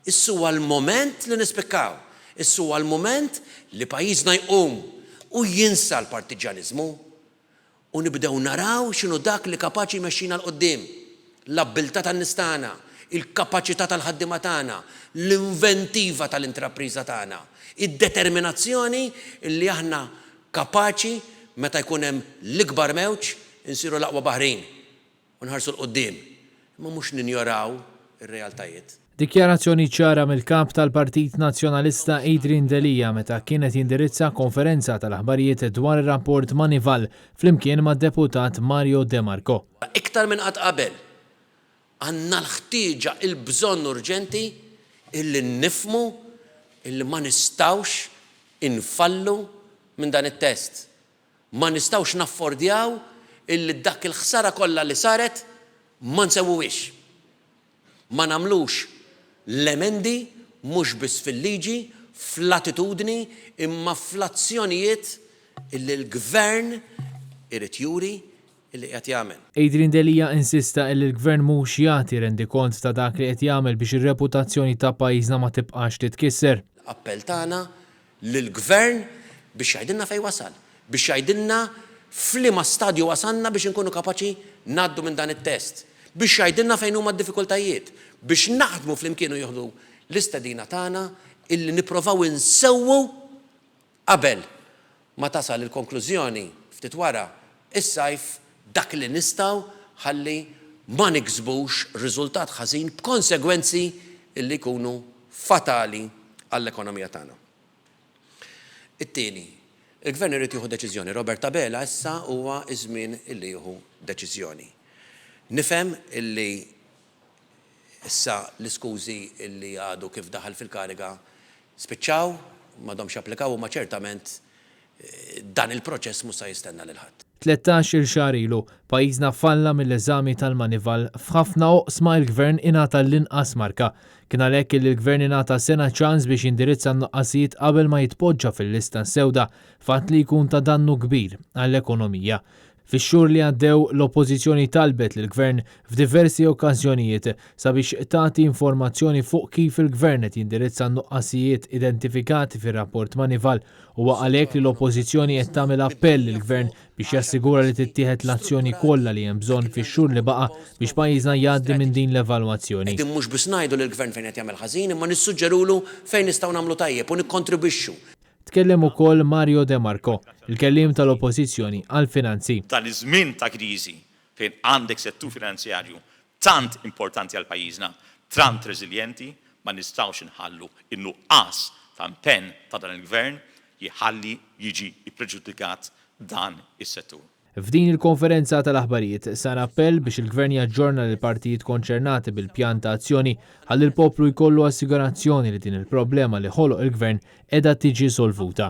Issu għal-moment li nispekkaw, issu għal-moment li pajjiżna jqum u jinsa l-partiġanizmu u nibdew naraw x'inhu dak li kapaċi jmexxina l-qoddim, l-abbiltà tan-nistana, il-kapaċità tal-ħaddiema tagħna, l-inventiva tal-intrapriża tagħna, id-determinazzjoni li aħna kapaċi meta jkun hemm l-ikbar mewġ insiru l-aqwa baħrin u nħarsu l-qoddim, imma mhux ninjoraw ir-realtajiet. Dikjarazzjoni ċara mill-kap tal-Partit Nazzjonalista Adrian Delija meta kienet jindirizza konferenza tal-aħbarijiet dwar ir-rapport Moneyval flimkien mad-deputat Mario De Marco. Iktar minn qatt qabel għandna l-ħtieġa il-bżonn urġenti illi nifmu illi ma nistawx infallu minn dan it-test. Ma nistawx naffordjaw illi dak il-ħsara kollha li saret ma nsewwix. Ma nagħmlux l-emendi mhux biss fil-liġi, fl-attitudni, imma fl-azzjonijiet illi l-gvern irid juri illi qed jagħmel. Adrian Delija insista li l-gvern mhux jagħti rendikont ta' dak li qed jagħmel biex ir-reputazzjoni ta' pajjiżna ma tibqax titkisser. Appell tagħna lill-gvern biex jgħidilna fejn wasal, biex jgħidilna f'liema stadju wasalna biex inkunu kapaċi ngħaddu minn dan it-test, biex jgħidilna fejn huma d-diffikultajiet, biex naħdmu flimkien u jieħdu l-istedina tagħna illi nipprovaw insewwu qabel ma tasal il-konklużjoni ftit wara is-sajf dak li nistgħu ħalli ma niksbux riżultat ħażin b'konsegwenzi illi jkunu fatali għall-ekonomija tagħna. It-tieni, il-gvern irid jieħu deċiżjoni. Robert Tabela issa huwa iż-żmien illi jieħu deċiżjoni. Nifhem illi issa l-iskużi illi għadu kif daħal fil-kariga spiċċaw, m'għadhomx applikaw ma ċertament dan il-proċess mhux se jistenna lil ħadd. 13 xahar ilu pajjiżna falla mill-eżami tal-Moneyval f'ħafna oqsma l-gvern ingħata l-inqas marka. Kien għalhekk li l-gvern ingħata sena ċans biex jindirizza n-nuqqasijiet qabel ma jitpoġġa fil-lista sewda fatt li jkun ta' dannu kbir għall-ekonomija. Fix-xhur li għaddew l-oppożizzjoni talbet lill-gvern f'diversi okkażjonijiet sabiex tagħti informazzjoni fuq kif il-gvern qed jindirizza n-nuqqasijiet identifikati fir-rapport Moneyval u għalhekk li l-oppożizzjoni qed tagħmel appell lill-gvern biex jassigura li tittieħed l-azzjoni kollha li hemm bżonn fix-xhur li baqa' biex pajjiżna jgħaddi minn din l-evalwazzjoni. Din mhux biss ngħidu lill-gvern fejn qed jagħmel ħażin, imma nissuġġerulu fejn nistgħu nagħmlu tajjeb u nikkontribwixxu. Tkellem ukoll Mario De Marco, il-kelliem tal-oppożizzjoni għall-finanzi. Dan iż-żmien ta' kriżi fejn għandek settur finanzjarju tant importanti għal pajjiżna, tant reżiljenti, ma nistgħux inħallu in-nuqqas ta' impenn ta' dan il-gvern jħalli jiġi ppreġudikat dan is-settur. F'din il-konferenza tal-aħbarijiet sar appell biex il-gvern jaġġorna lil partijiet konċernati bil-pjan ta' azzjoni ħalli l-poplu jkollu assigurazzjoni li din il-problema li ħoloq il-gvern qiegħda tiġi solvuta.